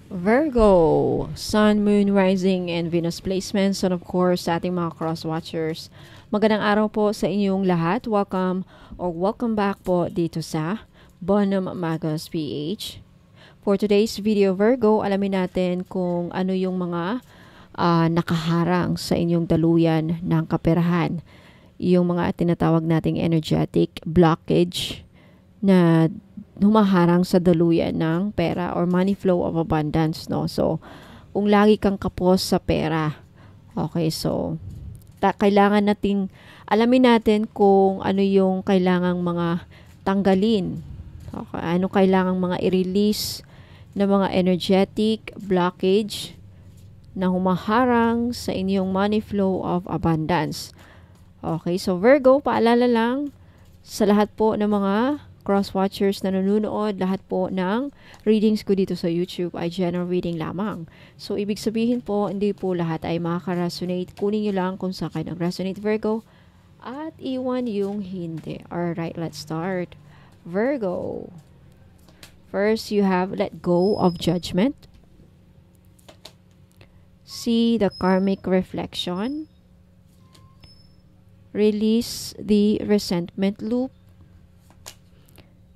Virgo, Sun, Moon, Rising, and Venus placements. And of course, sa ating mga cross-watchers, magandang araw po sa inyong lahat. Welcome back po dito sa Bonum Magos PH. For today's video, Virgo, alamin natin kung ano yung mga nakaharang sa inyong daluyan ng kaperahan. Yung mga tinatawag nating energetic blockage na humaharang sa daluyan ng pera or money flow of abundance, no? So, kung lagi kang kapos sa pera, okay, so, kailangan nating alamin natin kung ano yung kailangang mga tanggalin. Okay, ano kailangang mga i-release na mga energetic blockage na humaharang sa inyong money flow of abundance. Okay, so Virgo, paalala lang sa lahat po ng mga cross-watchers na nanonood, lahat po ng readings ko dito sa YouTube ay general reading lamang. So, ibig sabihin po, hindi po lahat ay makaka-resonate. Kunin nyo lang kung saan kayo nag-resonate, Virgo, at iwan yung hindi. Alright, let's start. Virgo. First, you have let go of judgment. See the karmic reflection. Release the resentment loop.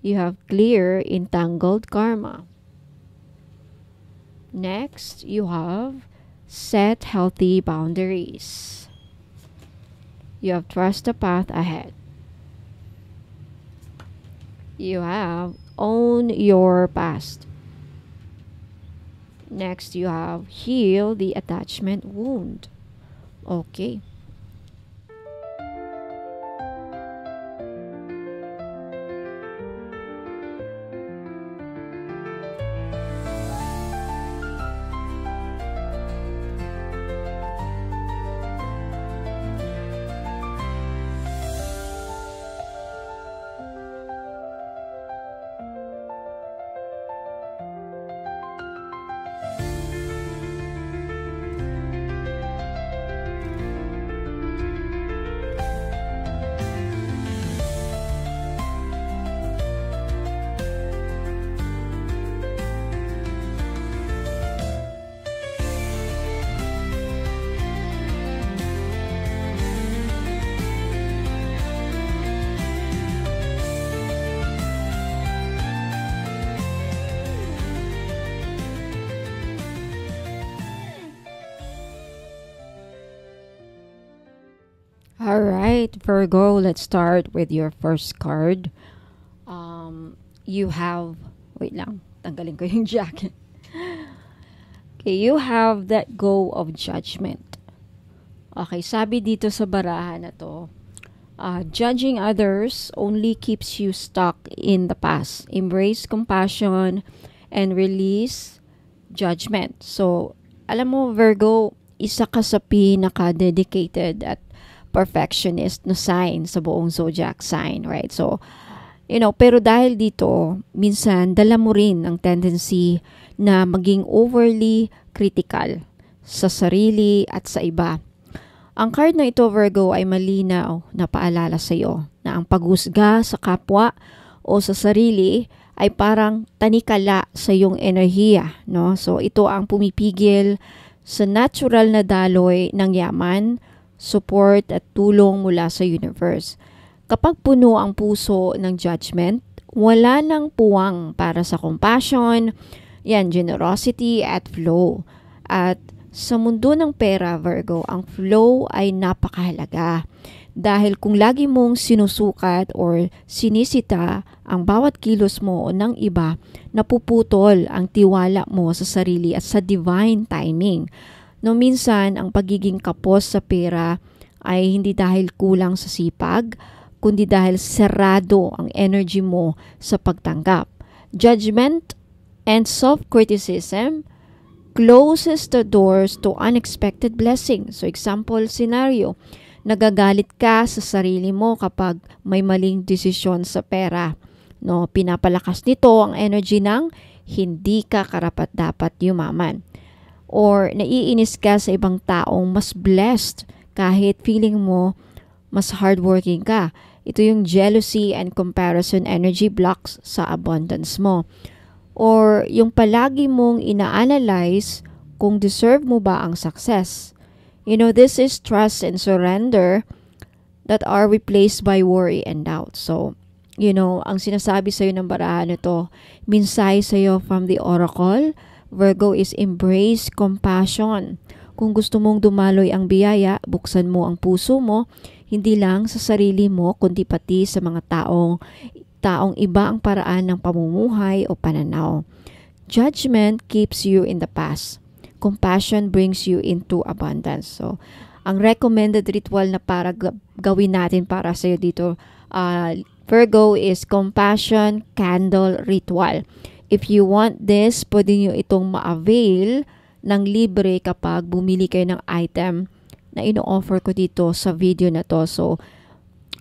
You have clear entangled karma. Next, you have set healthy boundaries. You have trust the path ahead. You have own your past. Next, you have heal the attachment wound. Okay. Alright, Virgo, let's start with your first card. You have, wait lang, tanggalin ko yung jacket. Okay, you have let go of judgment. Okay, sabi dito sa barahan na to, judging others only keeps you stuck in the past. Embrace compassion and release judgment. So, alam mo, Virgo, isa ka sa pinaka-dedicated at perfectionist na sign sa buong zodiac sign, right? So, pero dahil dito, minsan dala mo rin ang tendency na maging overly critical sa sarili at sa iba. Ang card na ito, Virgo, ay malinaw na paalala sa iyo na ang paghusga sa kapwa o sa sarili ay parang tanikala sa iyong enerhiya, no? So, ito ang pumipigil sa natural na daloy ng yaman, support at tulong mula sa universe. Kapag puno ang puso ng judgment, wala nang puwang para sa compassion, generosity at flow. At sa mundo ng pera, Virgo, ang flow ay napakahalaga. Dahil kung lagi mong sinusukat or sinisita ang bawat kilos mo o ng iba, napuputol ang tiwala mo sa sarili at sa divine timing. No, minsan, ang pagiging kapos sa pera ay hindi dahil kulang sa sipag, kundi dahil serado ang energy mo sa pagtanggap. Judgment and self-criticism closes the doors to unexpected blessings. So, example scenario, nagagalit ka sa sarili mo kapag may maling desisyon sa pera. No, pinapalakas nito ang energy ng hindi ka karapat-dapat yumaman. Or naiinis ka sa ibang taong mas blessed kahit feeling mo mas hardworking ka. Ito yung jealousy and comparison energy blocks sa abundance mo. or yung palagi mong ina-analyze kung deserve mo ba ang success. This is trust and surrender that are replaced by worry and doubt. So, ang sinasabi sa'yo ng barahan nito, minsay sa'yo from the oracle, Virgo, is embrace compassion. Kung gusto mong dumaloy ang biyaya, buksan mo ang puso mo, hindi lang sa sarili mo, kundi pati sa mga taong iba ang paraan ng pamumuhay o pananaw. Judgment keeps you in the past. Compassion brings you into abundance. So, ang recommended ritual na para gawin natin para sa'yo dito, Virgo, is compassion candle ritual. If you want this, pwede nyo itong ma-avail ng libre kapag bumili kayo ng item na ino-offer ko dito sa video na to. So,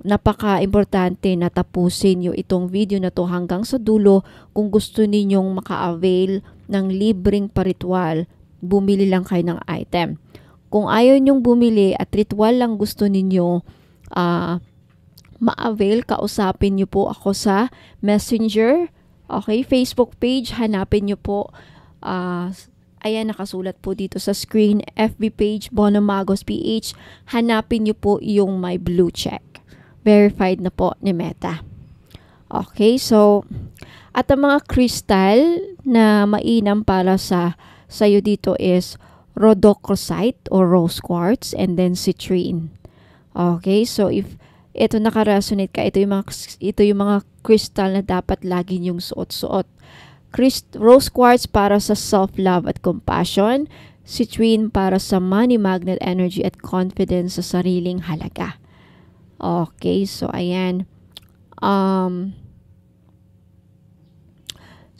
napaka-importante na tapusin nyo itong video na to hanggang sa dulo kung gusto ninyong maka-avail ng libreng paritual. Bumili lang kayo ng item. Kung ayaw nyong bumili at ritual lang gusto ninyo ma-avail, kausapin nyo po ako sa Messenger. Okay, Facebook page, hanapin nyo po. Ayan, nakasulat po dito sa screen. FB page, Bono Magos PH. Hanapin nyo po yung my blue check. Verified na po ni Meta. Okay, so, at ang mga crystal na mainam para sa'yo dito is rhodochrosite or rose quartz and then citrine. Okay, so if ito naka-resonate ka, ito yung mga crystal na dapat lagi niyong suot-suot. Rose quartz para sa self-love at compassion, citrine para sa money magnet energy at confidence sa sariling halaga. Okay, so ayan.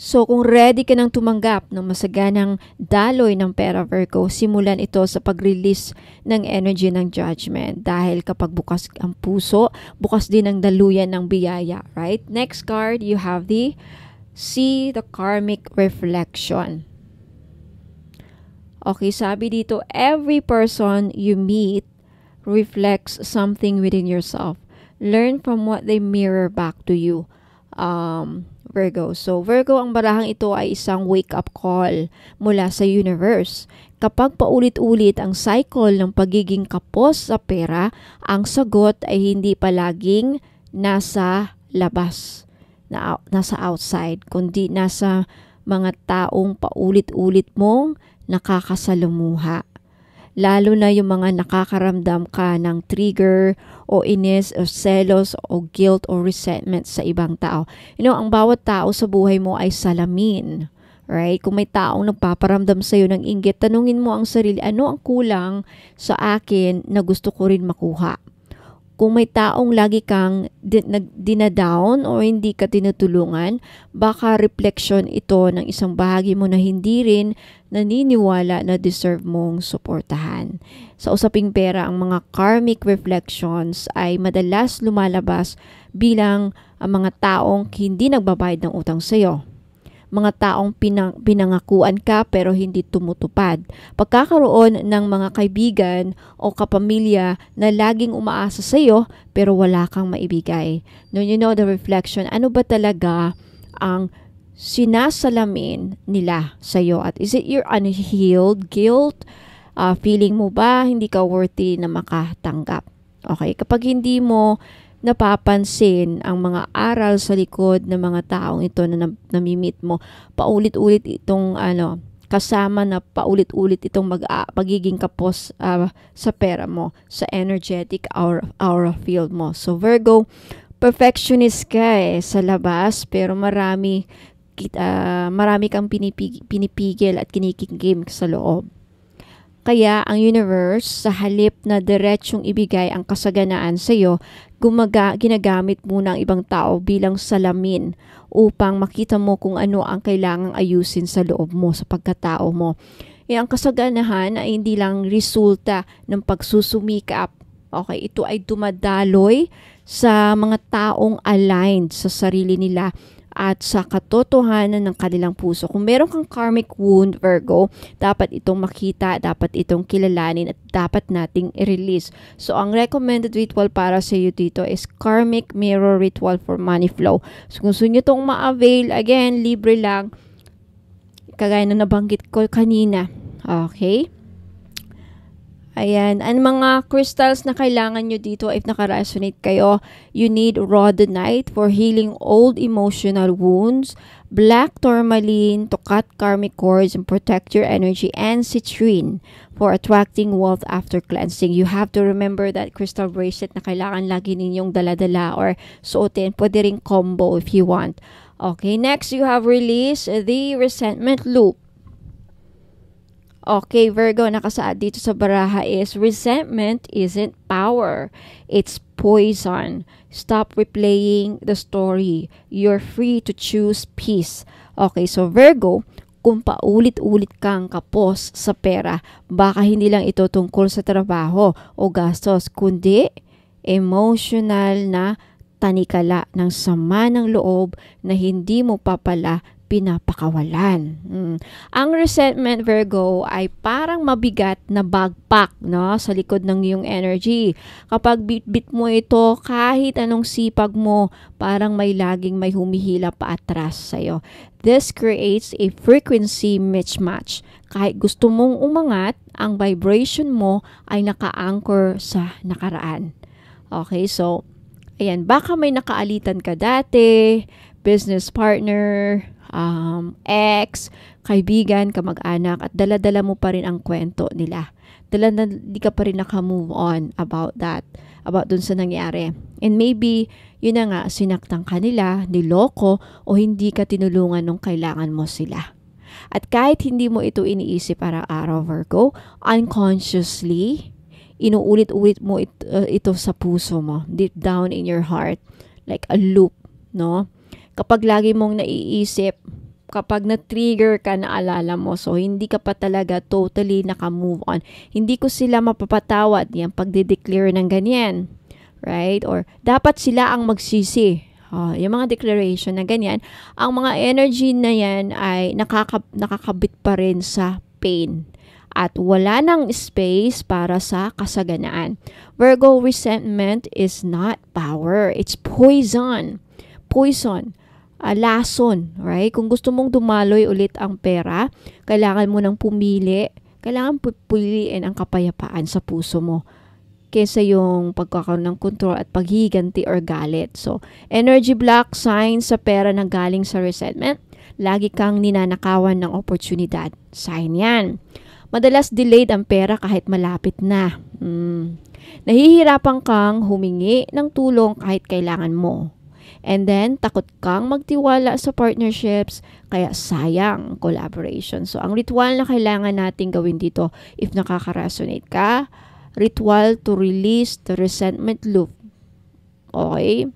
So kung ready ka nang tumanggap ng masaganang daloy ng pera, Virgo, simulan ito sa pag-release ng energy ng judgment. Dahil kapag bukas ang puso, bukas din ang daluyan ng biyaya, right? Next card, you have the karmic reflection. Okay, sabi dito, every person you meet reflects something within yourself. Learn from what they mirror back to you. Virgo. So, Virgo, ang barahang ito ay isang wake-up call mula sa universe. Kapag paulit-ulit ang cycle ng pagiging kapos sa pera, ang sagot ay hindi palaging nasa labas, nasa outside, kundi nasa mga taong paulit-ulit mong nakakasalumuha. Lalo na yung mga nakakaramdam ka ng trigger o inis o selos o guilt o resentment sa ibang tao. Ang bawat tao sa buhay mo ay salamin. Right? Kung may taong nagpaparamdam sa'yo ng inggit, tanungin mo ang sarili, ano ang kulang sa akin na gusto ko rin makuha? Kung may taong lagi kang dinadown o hindi ka tinutulungan, baka reflection ito ng isang bahagi mo na hindi rin naniniwala na deserve mong suportahan. Sa usaping pera, ang mga karmic reflections ay madalas lumalabas bilang ang mga taong hindi nagbabayad ng utang sa'yo. Mga taong pinangakuan ka pero hindi tumutupad. Pagkakaroon ng mga kaibigan o kapamilya na laging umaasa sa iyo pero wala kang maibigay. No, the reflection, ano ba talaga ang sinasalamin nila sa iyo? At is it your unhealed guilt? Feeling mo ba hindi ka worthy na makatanggap? Okay, kapag hindi mo napapansin ang mga aral sa likod ng mga taong ito na namimit mo, paulit-ulit itong kasama na paulit-ulit itong pagiging kapos sa pera mo, sa energetic aura field mo. So Virgo, perfectionist ka sa labas pero marami kang pinipigil at kinikimkim sa loob. Kaya ang universe, sa halip na diretsyong ibigay ang kasaganaan sa iyo, ginagamit muna ang ibang tao bilang salamin upang makita mo kung ano ang kailangang ayusin sa loob mo, sa pagkatao mo. Ang kasaganahan ay hindi lang resulta ng pagsusumikap. Okay, ito ay dumadaloy sa mga taong aligned sa sarili nila at sa katotohanan ng kanilang puso. Kung meron kang karmic wound, Virgo, dapat itong makita, dapat itong kilalanin at dapat nating i-release. So, ang recommended ritual para sa iyo dito is Karmic Mirror Ritual for Money Flow. So, kung gusto nyo itong ma-avail, again, libre lang. kagaya na nabanggit ko kanina. Okay? Ayan. Ang mga crystals na kailangan nyo dito, if naka-resonate kayo, you need rhodonite for healing old emotional wounds, black tourmaline to cut karmic cords and protect your energy, and citrine for attracting wealth after cleansing. You have to remember that crystal bracelet na kailangan lagi ninyong dala-dala or suotin. Pwede ring combo if you want. Okay, next you have release the resentment loop. Okay, Virgo, nakasaad dito sa baraha is resentment isn't power. It's poison. Stop replaying the story. You're free to choose peace. Okay, so Virgo, kung paulit-ulit kang kapos sa pera, baka hindi lang ito tungkol sa trabaho o gastos, kundi emotional na tanikala ng sama ng loob na hindi mo pa pala pinapakawalan. Ang resentment, Virgo, ay parang mabigat na backpack, no, sa likod ng iyong energy. Kapag bit-bit mo ito, kahit anong sipag mo, parang may humihila pa atras sa'yo. This creates a frequency mismatch. Kahit gusto mong umangat, ang vibration mo ay naka-anchor sa nakaraan. Okay, so, ayan, baka may nakaalitan ka dati, business partner, ex, kaibigan, kamag-anak, at dala-dala mo pa rin ang kwento nila. Di ka pa rin naka-move on about that, about dun sa nangyari. And maybe, yun na nga, sinaktan ka nila, niloko, o hindi ka tinulungan nung kailangan mo sila. At kahit hindi mo ito iniisip araw-araw, Virgo, unconsciously, inuulit-ulit mo ito sa puso mo, deep down in your heart, like a loop, no? Kapag lagi mong naiisip, kapag na-trigger ka, naalala mo, so hindi ka pa talaga totally naka-move on. Hindi ko sila mapapatawad yan pagde-declare ng ganyan. Right? Or dapat sila ang magsisi. Yung mga declaration na ganyan, ang mga energy na yan ay nakakabit pa rin sa pain. At wala nang space para sa kasaganaan. Virgo, resentment is not power. It's poison. Poison. Lason, right? Kung gusto mong dumaloy ulit ang pera, kailangan mo nang pumili. Kailangan piliin ang kapayapaan sa puso mo kaysa yung pagkakaroon ng control at paghiganti or galit. So, energy block, sign sa pera na galing sa resentment. Lagi kang ninanakawan ng oportunidad. Sign yan. Madalas delayed ang pera kahit malapit na. Nahihirapan kang humingi ng tulong kahit kailangan mo. And then, takot kang magtiwala sa partnerships, kaya sayang collaboration. So, ang ritual na kailangan natin gawin dito, if nakaka-resonate ka, ritual to release the resentment loop. Okay?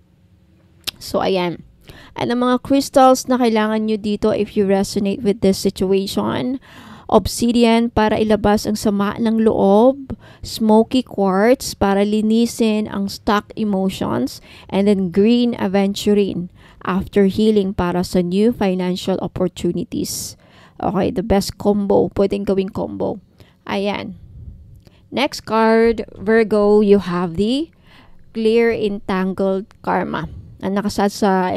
So, ayan. At ang mga crystals na kailangan nyo dito, if you resonate with this situation, obsidian para ilabas ang sama ng loob, smoky quartz para linisin ang stuck emotions, and then green aventurine after healing para sa new financial opportunities. Okay, the best combo. Pwedeng gawing combo. Ayan. Next card, Virgo, you have the clear entangled karma. Ang nakasad sa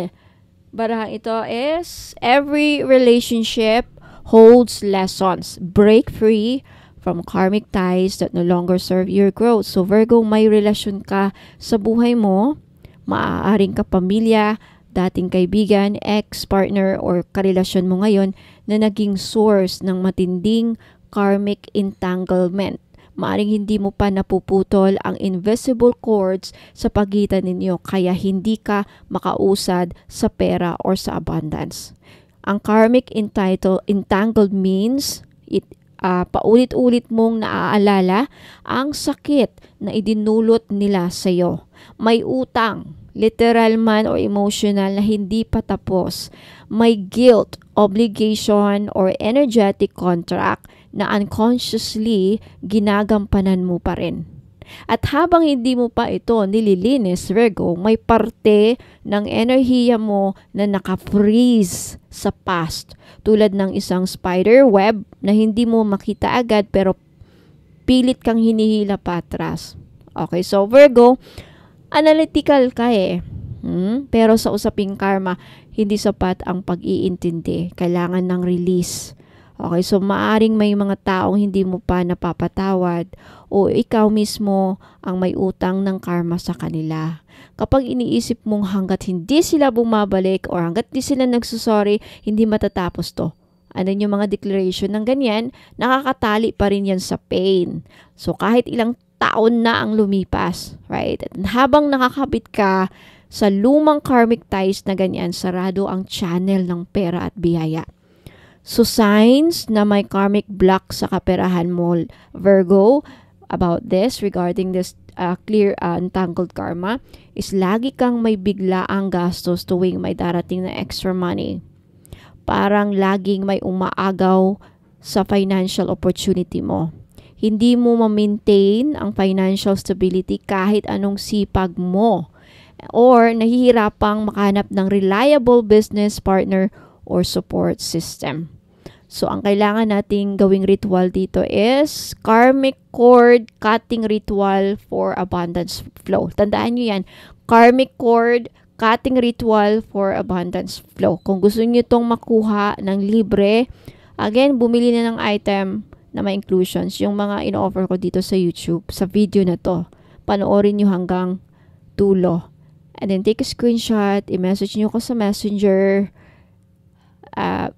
barahang ito is every relationship holds lessons. Break free from karmic ties that no longer serve your growth. So Virgo, may relasyon ka sa buhay mo, maaaring kapamilya, dating kaibigan, ex-partner, or karelasyon mo ngayon na naging source ng matinding karmic entanglement. Maaring hindi mo pa napuputol ang invisible cords sa pagitan ninyo, kaya hindi ka makausad sa pera or sa abundance. Ang karmic entangled means paulit-ulit mong naaalala ang sakit na idinulot nila sa iyo. May utang, literal man o emotional, na hindi pa tapos. May guilt, obligation, or energetic contract na unconsciously ginagampanan mo pa rin. At habang hindi mo pa ito nililinis, Virgo, may parte ng enerhiya mo na naka-freeze sa past. Tulad ng isang spider web na hindi mo makita agad pero pilit kang hinihila pa atras. Okay, so Virgo, analytical ka eh. Pero sa usaping karma, hindi sapat ang pag-iintindi. Kailangan ng release. Okay, so maaring may mga taong hindi mo pa napapatawad o ikaw mismo ang may utang ng karma sa kanila. Kapag iniisip mong hanggat hindi sila bumabalik or hanggat hindi sila nagsusorry, hindi matatapos to. Ano yung mga declaration ng ganyan, nakakatali pa rin yan sa pain. So kahit ilang taon na ang lumipas, right? At habang nakakabit ka sa lumang karmic ties na ganyan, sarado ang channel ng pera at biyaya. So signs na may karmic block sa kaperahan mo, Virgo, about this, regarding this clear untangled karma, is lagi kang may biglaang gastos tuwing may darating na extra money. Parang laging may umaagaw sa financial opportunity mo. Hindi mo ma-maintain ang financial stability kahit anong sipag mo. Or nahihirapang makahanap ng reliable business partner or support system. So, ang kailangan nating gawing ritual dito is karmic cord cutting ritual for abundance flow. Tandaan nyo yan. Karmic cord cutting ritual for abundance flow. Kung gusto nyo itong makuha ng libre, again, bumili na ng item na may inclusions. Yung mga in-offer ko dito sa YouTube, sa video na to. Panoorin nyo hanggang dulo. And then, take a screenshot, i-message nyo ko sa Messenger,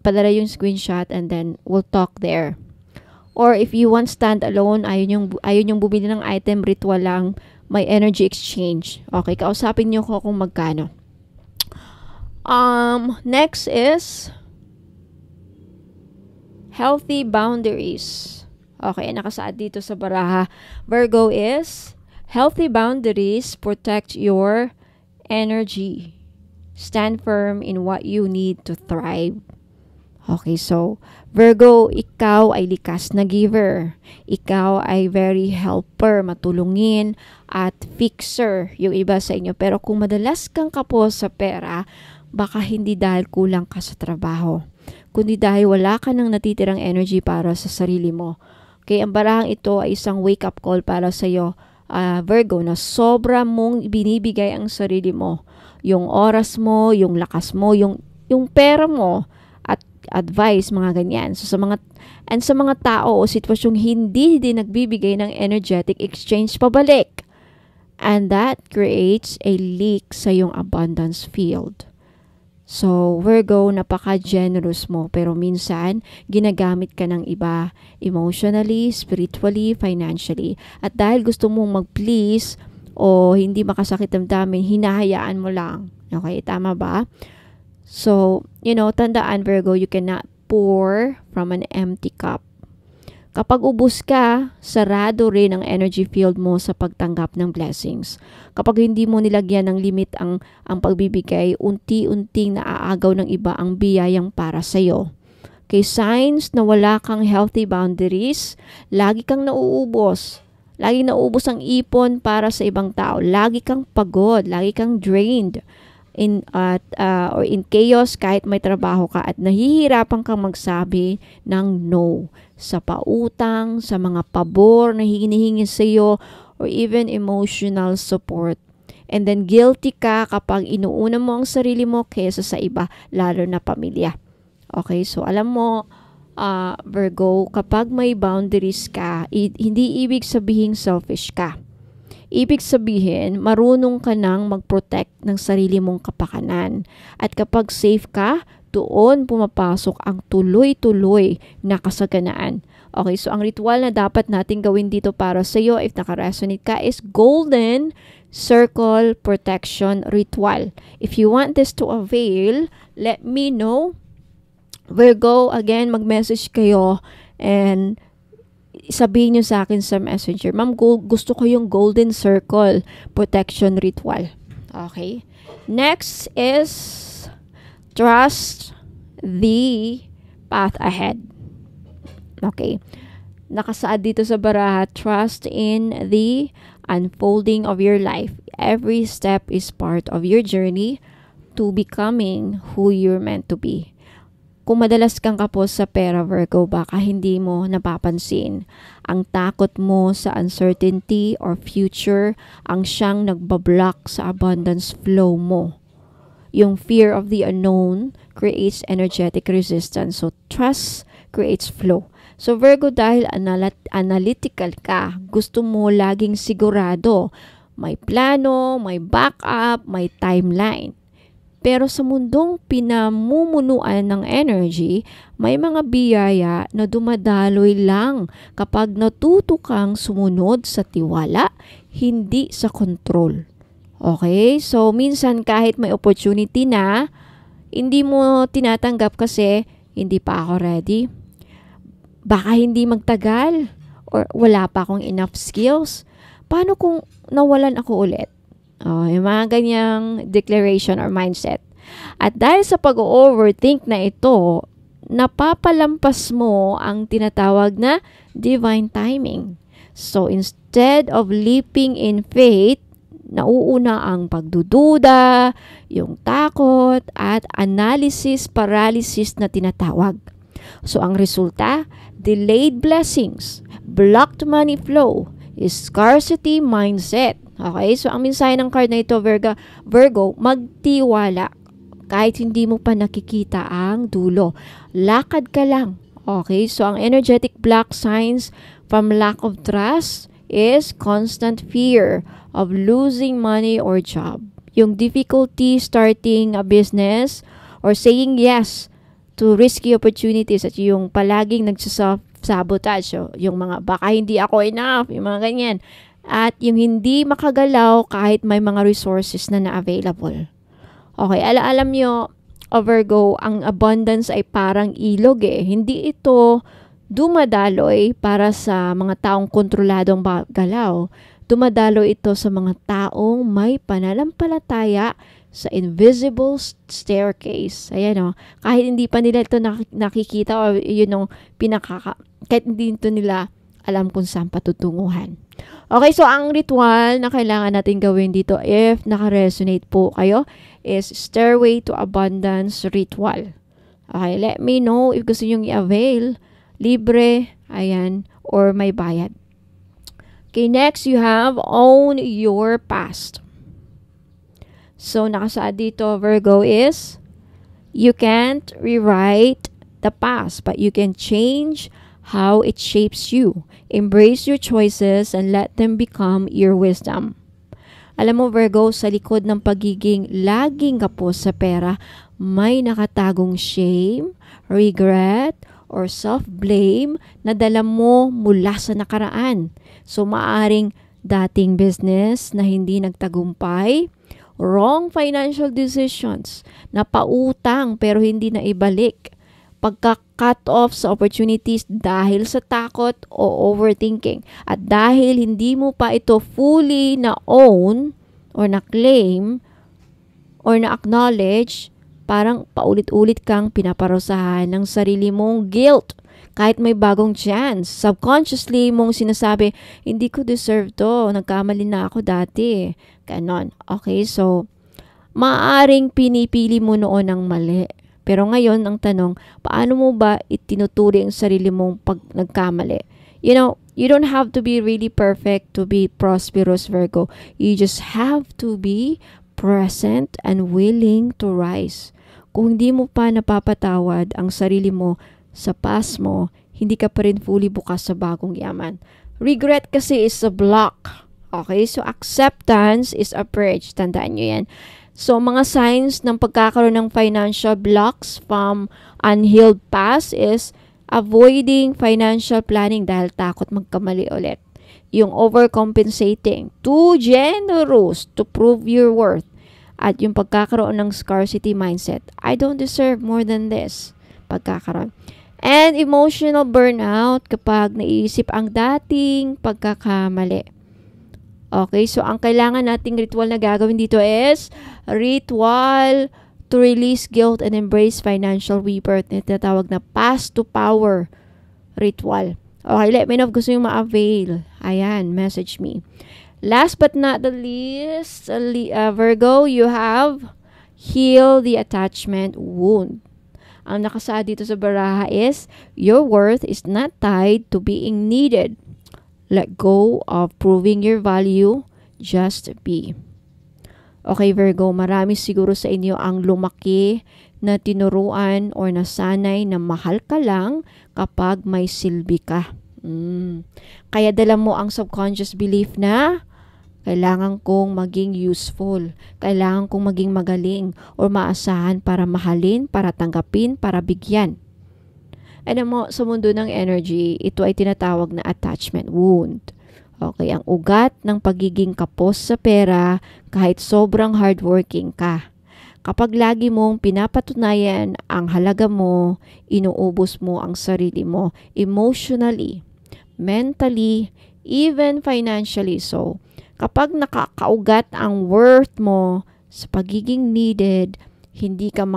padala yung screenshot, and then we'll talk there. Or if you want stand-alone, ayun yung bumili ng item, ritual lang, may energy exchange. Okay, kausapin nyo ko kung magkano. Next is healthy boundaries. Okay, nakasaad dito sa baraha. Virgo is healthy boundaries protect your energy. Stand firm in what you need to thrive. Okay, so Virgo, ikaw ay likas na giver. Ikaw ay very helper, matulungin, at fixer yung iba sa inyo. Pero kung madalas kang kapos sa pera, baka hindi dahil kulang ka sa trabaho, kundi dahil wala ka ng natitirang energy para sa sarili mo. Okay, ang barahang ito ay isang wake-up call para sa iyo, Virgo, na sobra mong binibigay ang sarili mo. Yung oras mo, yung lakas mo, yung pera mo, at advice, mga ganyan. So sa mga tao o sitwasyong hindi din nagbibigay ng energetic exchange pabalik. And that creates a leak sa yung abundance field. So, Virgo, napaka-generous mo, pero minsan, ginagamit ka ng iba emotionally, spiritually, financially. At dahil gusto mong mag-please o hindi makasakit damdamin, hinahayaan mo lang. Okay, tama ba? So, tandaan, Virgo, you cannot pour from an empty cup. Kapag ubos ka, sarado rin ang energy field mo sa pagtanggap ng blessings. Kapag hindi mo nilagyan ng limit ang pagbibigay, unti-unting naaagaw ng iba ang biyayang para sa'yo. Okay, signs na wala kang healthy boundaries, lagi kang nauubos. Lagi nauubos ang ipon para sa ibang tao. Lagi kang pagod, lagi kang drained. Or in chaos kahit may trabaho ka at nahihirapan kang magsabi ng no sa pautang, sa mga pabor na hinihingi sa iyo, or even emotional support. And then guilty ka kapag inuuna mo ang sarili mo kaysa sa iba, lalo na pamilya. Okay, so alam mo, Virgo, kapag may boundaries ka, hindi ibig sabihin selfish ka. Ibig sabihin, marunong ka nang mag-protect ng sarili mong kapakanan. At kapag safe ka, doon pumapasok ang tuloy-tuloy na kasaganaan. Okay, so ang ritual na dapat natin gawin dito para sa iyo, if naka-resonate ka, is Golden Circle Protection Ritual. If you want this to avail, let me know. Virgo, again, mag-message kayo and sabihin nyo sa akin sa Messenger, Ma'am, gusto ko yung Golden Circle Protection Ritual. Okay? Next is trust the path ahead. Okay? Nakasaad dito sa baraha, trust in the unfolding of your life. Every step is part of your journey to becoming who you're meant to be. Kung madalas kang kapos sa pera, Virgo, baka hindi mo napapansin. Ang takot mo sa uncertainty or future ang siyang nagbablock sa abundance flow mo. Yung fear of the unknown creates energetic resistance. So trust creates flow. So Virgo, dahil analytical ka, gusto mo laging sigurado, may plano, may backup, may timeline. Pero sa mundong pinamumunuan ng energy, may mga biyaya na dumadaloy lang kapag natuto kang sumunod sa tiwala, hindi sa control. Okay? So, minsan kahit may opportunity na, hindi mo tinatanggap kasi hindi pa ako ready. Baka hindi magtagal or wala pa akong enough skills. Paano kung nawalan ako ulit? Yung mga ganyang declaration or mindset. At dahil sa pag-overthink na ito, napapalampas mo ang tinatawag na divine timing. So, instead of leaping in faith, nauuna ang pagdududa, yung takot, at analysis paralysis na tinatawag. So, ang resulta, delayed blessings, blocked money flow, scarcity mindset. Okay? So, ang mensahe ng card na ito, Virgo, magtiwala. Kahit hindi mo pa nakikita ang dulo. Lakad ka lang. Okay? So, ang energetic block signs from lack of trust is constant fear of losing money or job. Yung difficulty starting a business or saying yes to risky opportunities at yung palaging nagsasabotage. So, yung mga baka hindi ako enough, yung mga ganyan. At yung hindi makagalaw kahit may mga resources na na-available. Okay, alam nyo, Virgo, ang abundance ay parang ilog eh. Hindi ito dumadaloy para sa mga taong kontroladong galaw. Dumadaloy ito sa mga taong may pananampalataya sa invisible staircase. Ayan o, kahit hindi pa nila ito nakikita o yun yung kahit hindi ito nila alam kung saan patutunguhan. Okay, so ang ritual na kailangan natin gawin dito if naka-resonate po kayo is Stairway to Abundance Ritual. Okay, let me know if gusto nyong i-avail. Libre, ayan, or may bayad. Okay, next you have Own Your Past. So, nakasaad dito, Virgo, is you can't rewrite the past, but you can change how it shapes you. Embrace your choices and let them become your wisdom. Alam mo, Virgo, sa likod ng pagiging laging kapos sa pera, may nakatagong shame, regret, or self-blame na dala mo mula sa nakaraan. So, maaring dating business na hindi nagtagumpay, wrong financial decisions, napautang pero hindi na ibalik, pagka-cut off sa opportunities dahil sa takot o overthinking. At dahil hindi mo pa ito fully na-own or na-claim or na-acknowledge, parang paulit-ulit kang pinaparusahan ng sarili mong guilt. Kahit may bagong chance, subconsciously mong sinasabi, hindi ko deserve to, nagkamali na ako dati. Ganon. Okay, so, maaring pinipili mo noon ang mali. Pero ngayon, ang tanong, paano mo ba itinuturi ang sarili mong pag nagkamali? You know, you don't have to be really perfect to be prosperous, Virgo. You just have to be present and willing to rise. Kung hindi mo pa napapatawad ang sarili mo sa past mo, hindi ka pa rin fully bukas sa bagong yaman. Regret kasi is a block. Okay? So, acceptance is a bridge. Tandaan nyo yan. So, mga signs ng pagkakaroon ng financial blocks from unhealed past is avoiding financial planning dahil takot magkamali ulit. Yung overcompensating, too generous to prove your worth. At yung pagkakaroon ng scarcity mindset, I don't deserve more than this. Pagkakaroon. And emotional burnout kapag naiisip ang dating pagkakamali. Okay, so ang kailangan nating ritual na gagawin dito is ritual to release guilt and embrace financial rebirth. Ito tawag na Path to Power ritual. Okay, let me know if gusto yung ma-avail. Ayan, message me. Last but not the least, Virgo, you have heal the attachment wound. Ang nakasaad dito sa baraha is, your worth is not tied to being needed. Let go of proving your value, just be. Okay, Virgo, marami siguro sa inyo ang lumaki na tinuruan or nasanay na mahal ka lang kapag may silbi ka. Kaya dala mo ang subconscious belief na kailangan kong maging useful, kailangan kong maging magaling or maasahan para mahalin, para tanggapin, para bigyan. Alam mo, sa mundo ng energy, ito ay tinatawag na attachment wound. Okay, ang ugat ng pagiging kapos sa pera kahit sobrang hardworking ka. Kapag lagi mong pinapatunayan ang halaga mo, inuubos mo ang sarili mo emotionally, mentally, even financially. So, kapag nakakaugat ang worth mo sa pagiging needed, hindi ka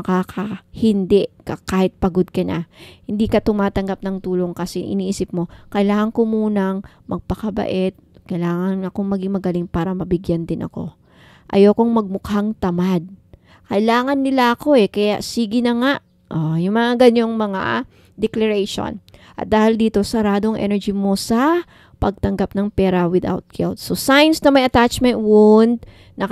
kahit pagod ka na. Hindi ka tumatanggap ng tulong kasi iniisip mo, kailangan ko munang magpakabait, kailangan akong maging magaling para mabigyan din ako. Ayokong magmukhang tamad. Kailangan nila ako kaya sige na nga. Yung mga ganyong mga declaration. At dahil dito, saradong energy mo sa pagtanggap ng pera without guilt. So, signs na may attachment wound na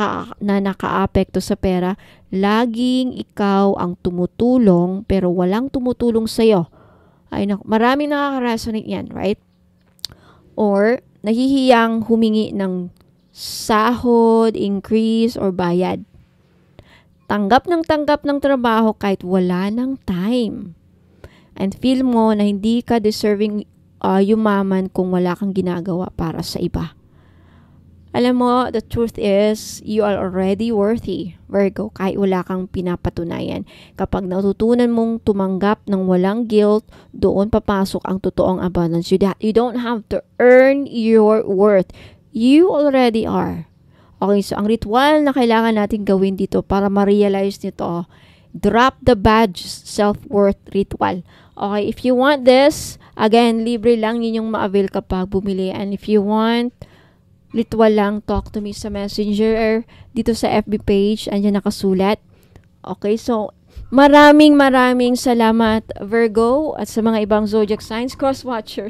nakaapekto sa pera, laging ikaw ang tumutulong pero walang tumutulong sa'yo. Ay, maraming nakaka-resonate yan, right? Or, nahihiyang humingi ng sahod, increase, or bayad. Tanggap ng trabaho kahit wala ng time. And feel mo na hindi ka deserving yumaman kung wala kang ginagawa para sa iba. Alam mo, the truth is, you are already worthy, Virgo, kahit wala kang pinapatunayan. Kapag natutunan mong tumanggap ng walang guilt, doon papasok ang totoong abundance. You don't have to earn your worth. You already are. Okay, so ang ritual na kailangan natin gawin dito para ma-realize nito, drop the badge self-worth ritual. Okay, if you want this, again, libre lang yun yung ma-avail kapag bumili. And if you want, ritual lang, talk to me sa messenger, dito sa FB page, andyan nakasulat. Okay, so maraming salamat, Virgo, at sa mga ibang zodiac signs, cross-watcher,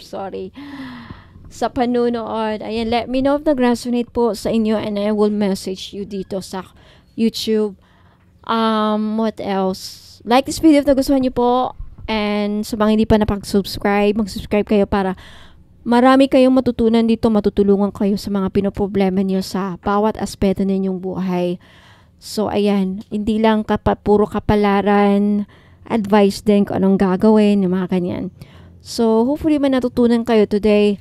sa panunood. Ayan, let me know if nag-resonate po sa inyo and I will message you dito sa YouTube. What else? Like this video if nagustuhan nyo po. And sa mga hindi pa napag-subscribe, mag-subscribe kayo para marami kayong matutunan dito, matutulungan kayo sa mga pinoproblema nyo sa bawat aspeto ninyong buhay. So, ayan, hindi lang puro kapalaran, advice din kung anong gagawin, yung mga ganyan. So, hopefully may natutunan kayo today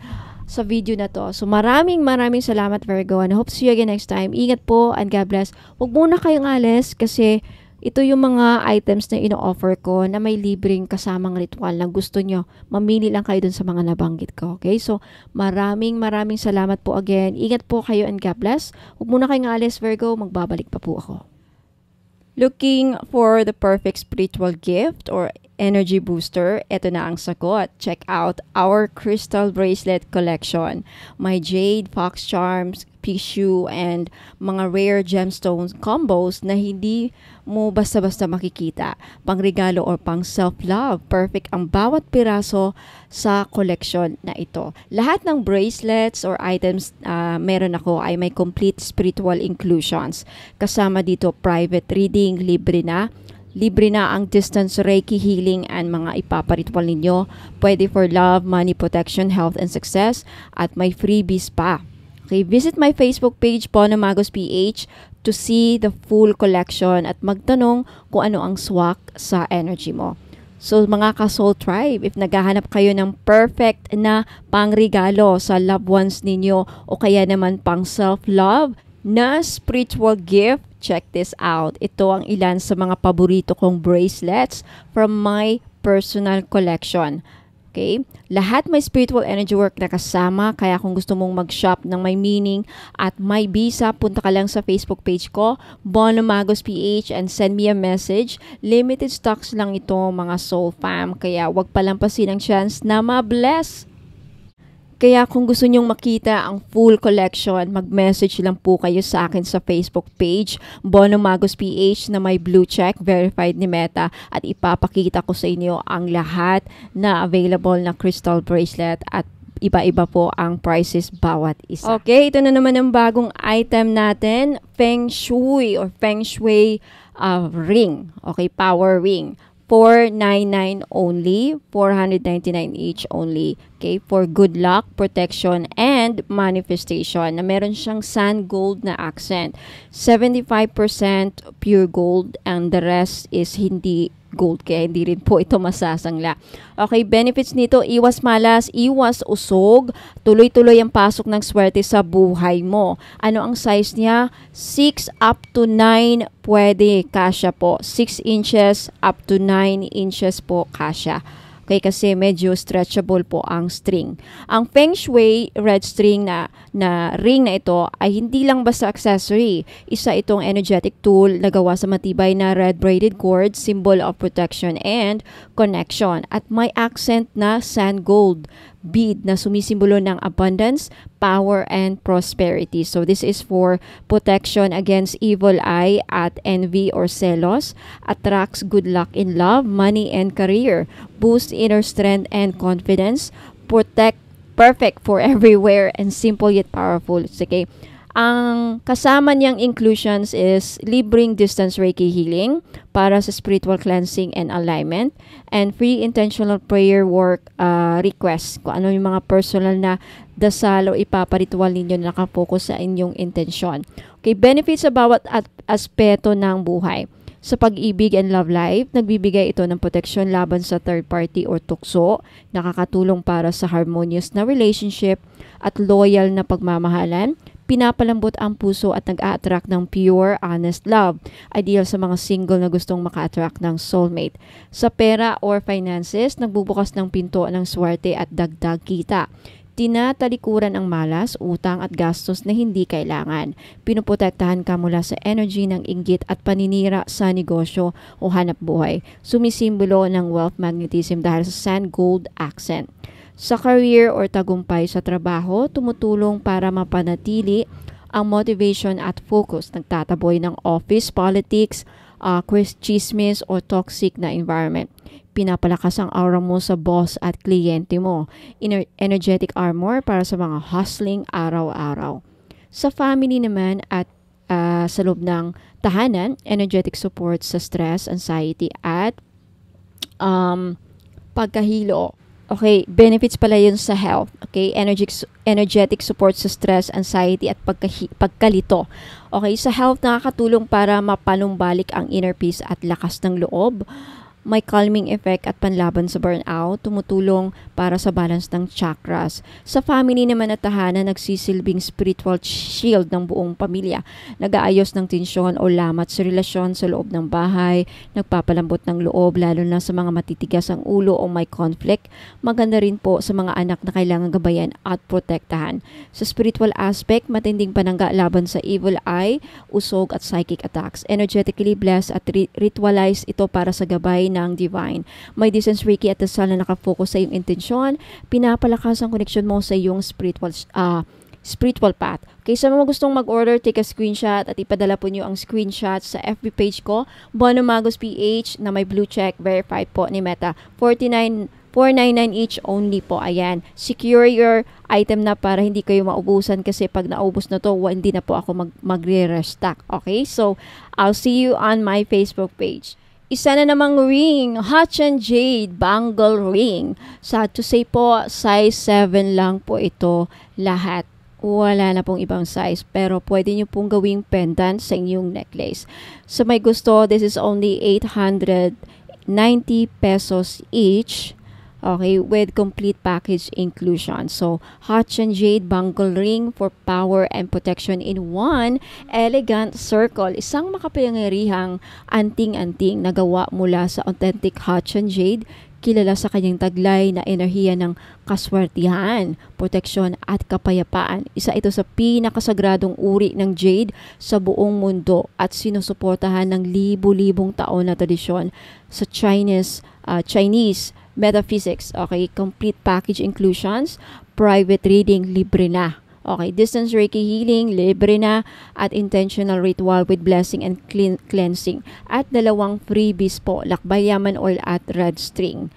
sa video na to. So, maraming salamat, Virgo, and I hope to see you again next time. Ingat po and God bless. Huwag muna kayong alis kasi ito yung mga items na ino-offer ko na may libreng kasamang ritual na gusto nyo. Mamili lang kayo dun sa mga nabanggit ko. Okay? So, maraming salamat po again. Ingat po kayo and God bless. Huwag muna kayong alis, Virgo. Magbabalik pa po ako. Looking for the perfect spiritual gift or energy booster? Ito na ang sagot. Check out our crystal bracelet collection. My jade, fox charms, tissue, and mga rare gemstones combos na hindi mo basta-basta makikita. Pangregalo or pang self-love. Perfect ang bawat piraso sa collection na ito. Lahat ng bracelets or items meron ako ay may complete spiritual inclusions. Kasama dito private reading, libre na ang distance Reiki healing and mga ipaparitual ninyo. Pwede for love, money, protection, health, and success. At may freebies pa. Okay, visit my Facebook page, Bono Magos PH, to see the full collection at magtanong kung ano ang swak sa energy mo. So, mga ka-Soul Tribe, if naghahanap kayo ng perfect na pangregalo sa loved ones ninyo o kaya naman pang self-love na spiritual gift, check this out. Ito ang ilan sa mga paborito kong bracelets from my personal collection. Okay? Lahat may spiritual energy work na kasama, kaya kung gusto mong mag-shop ng may meaning at may visa, punta ka lang sa Facebook page ko, Bono Magos PH, and send me a message. Limited stocks lang ito, mga soul fam, kaya wag palampasin ang chance na ma-bless. Kaya kung gusto nyong makita ang full collection, mag-message lang po kayo sa akin sa Facebook page, Bono Magos PH, na may blue check, verified ni Meta, at ipapakita ko sa inyo ang lahat na available na crystal bracelet at iba-iba po ang prices bawat isa. Okay, ito na naman ang bagong item natin, Feng Shui or Feng Shui ring. Okay, power ring. 499 only, 499 each only. Okay, for good luck, protection, and manifestation. Na meron siyang sand gold na accent. 75% pure gold and the rest is hindi gold, kaya hindi rin po ito masasangla. Okay, benefits nito, iwas malas, iwas usog, tuloy-tuloy ang pasok ng swerte sa buhay mo. Ano ang size niya? 6 up to 9 pwede, kasya po. 6 inches up to 9 inches po kasya. Okay, kasi medyo stretchable po ang string. Ang Feng Shui red string na ring na ito ay hindi lang basta accessory. Isa itong energetic tool na gawa sa matibay na red braided cord, symbol of protection and connection. At may accent na sand gold bead na sumisimbolo ng abundance, power, and prosperity. So this is for protection against evil eye at envy or celos, attracts good luck in love, money, and career, boosts inner strength and confidence, perfect for everywhere, and simple yet powerful. Okay. Ang kasama niyang inclusions is libreng distance Reiki healing para sa spiritual cleansing and alignment, and free intentional prayer work requests. Kung ano yung mga personal na dasal o ipaparitual ninyo na nakafocus sa inyong intensyon. Okay, benefits sa bawat aspeto ng buhay. Sa pag-ibig and love life, nagbibigay ito ng proteksyon laban sa third party or tukso, nakakatulong para sa harmonious na relationship at loyal na pagmamahalan, pinapalambot ang puso at nag-a-attract ng pure, honest love. Ideal sa mga single na gustong maka-attract ng soulmate. Sa pera or finances, nagbubukas ng pinto ng swerte at dagdag kita. Tinatalikuran ang malas, utang at gastos na hindi kailangan. Pinuprotektahan ka mula sa energy ng inggit at paninira sa negosyo o hanap buhay. Sumisimbolo ng wealth magnetism dahil sa sand gold accent. Sa career or tagumpay sa trabaho, tumutulong para mapanatili ang motivation at focus. Nagtataboy ng office politics, chismis o toxic na environment. Pinapalakas ang aura mo sa boss at kliyente mo. Energetic armor para sa mga hustling araw-araw. Sa family naman at sa loob ng tahanan, energetic support sa stress, anxiety at pagkahilo. Okay, benefits pala yun sa health. Okay, energetic support sa stress, anxiety at pagkalito. Okay, sa health nakakatulong para mapanumbalik ang inner peace at lakas ng loob. May calming effect at panlaban sa burnout, tumutulong para sa balance ng chakras. Sa family naman at tahanan, nagsisilbing spiritual shield ng buong pamilya. Nag-aayos ng tensyon o lamat sa relasyon sa loob ng bahay, nagpapalambot ng loob lalo na sa mga matitigas ang ulo o may conflict. Maganda rin po sa mga anak na kailangan gabayan at protektahan. Sa spiritual aspect, matinding panangga laban sa evil eye, usog at psychic attacks. Energetically blessed at ritualized ito para sa gabay ng divine. May distance Reiki at dasal na nakafocus sa iyong intensyon, pinapalakas ang connection mo sa iyong spiritual path. Okay, sa mga gustong mag-order, take a screenshot at ipadala po niyo ang screenshot sa FB page ko, Bono Magos PH, na may blue check, verified po ni Meta. 499 each only po. Ayan. Secure your item na para hindi kayo maubusan kasi pag naubos na to, hindi na po ako magre-restock. Okay? So, I'll see you on my Facebook page. Isa na namang ring, Hachan Jade Bangle Ring. Sad to say po, size 7 lang po ito lahat. Wala na pong ibang size, pero pwede nyo pong gawing pendant sa inyong necklace. So may gusto, this is only 890 pesos each. Okay, with complete package inclusion. So, Hachan Jade Bangle Ring for power and protection in one elegant circle. Isang makapangyarihang anting-anting na gawa mula sa authentic Hachan Jade, kilala sa kanyang taglay na enerhiya ng kaswertihan, proteksyon at kapayapaan. Isa ito sa pinakasagradong uri ng jade sa buong mundo at sinusuportahan ng libu-libong taon na tradisyon sa Chinese metaphysics. Okay, complete package inclusions, private reading, libre na. Okay, distance Reiki healing, libre na, at intentional ritual with blessing and cleansing. At dalawang freebies po, lakbay yaman oil at red string.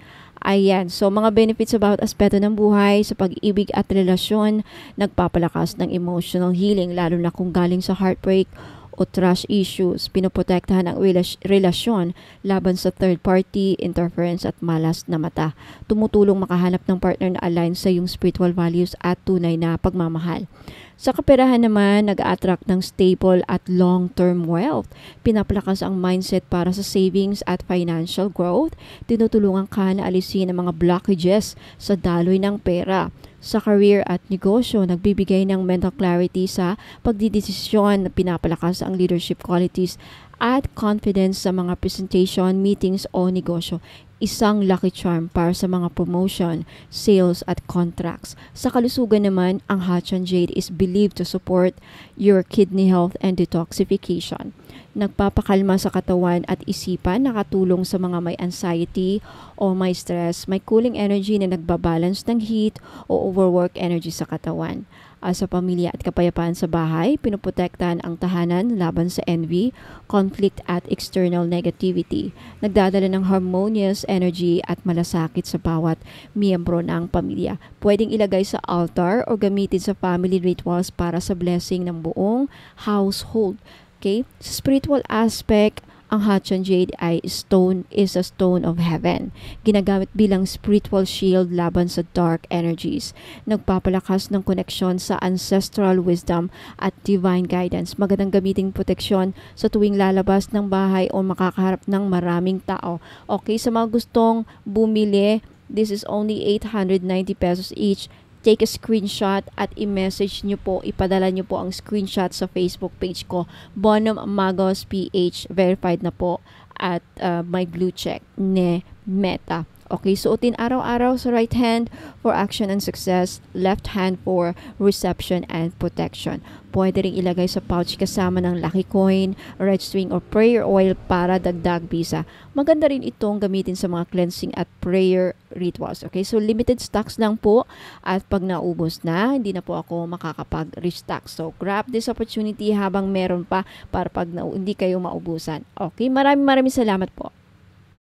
Ayan, so mga benefits sa bawat aspeto ng buhay, sa pag-ibig at relasyon, nagpapalakas ng emotional healing, lalo na kung galing sa heartbreak o trust issues. Pinoprotektahan ang relasyon laban sa third-party interference at malas na mata. Tumutulong makahanap ng partner na align sa iyong spiritual values at tunay na pagmamahal. Sa kaperahan naman, nag-attract ng stable at long-term wealth. Pinapalakas ang mindset para sa savings at financial growth. Tinutulungan ka na alisin ang mga blockages sa daloy ng pera. Sa career at negosyo, nagbibigay ng mental clarity sa pagdidesisyon, pinapalakas ang leadership qualities at confidence sa mga presentation, meetings o negosyo. Isang lucky charm para sa mga promotion, sales at contracts. Sa kalusugan naman, ang Hatchan Jade is believed to support your kidney health and detoxification. Nagpapakalma sa katawan at isipan, nakatulong sa mga may anxiety o may stress, may cooling energy na nagbabalance ng heat o overwork energy sa katawan. Sa pamilya at kapayapaan sa bahay, pinoprotektahan ang tahanan laban sa envy, conflict at external negativity. Nagdadala ng harmonious energy at malasakit sa bawat miyembro ng pamilya. Pwedeng ilagay sa altar o gamitin sa family rituals para sa blessing ng buong household. Okay? Sa spiritual aspect, ang Hatchan Jade is a stone of heaven. Ginagamit bilang spiritual shield laban sa dark energies. Nagpapalakas ng koneksyon sa ancestral wisdom at divine guidance. Magandang gamiting proteksyon sa tuwing lalabas ng bahay o makakaharap ng maraming tao. Okay, sa mga gustong bumili, this is only 890 pesos each. Take a screenshot at i-message nyo po, ipadala nyo po ang screenshot sa Facebook page ko, Bonum Magos PH, verified na po at may blue check ne Meta. Okay, suotin araw-araw sa right hand for action and success, left hand for reception and protection. Pwede rin ilagay sa pouch kasama ng lucky coin, red string or prayer oil para dagdag bisa. Maganda rin itong gamitin sa mga cleansing at prayer rituals. Okay, so limited stocks lang po at pag naubos na, hindi na po ako makakapag-restock. So grab this opportunity habang meron pa para pag hindi kayo maubusan. Okay, maraming salamat po.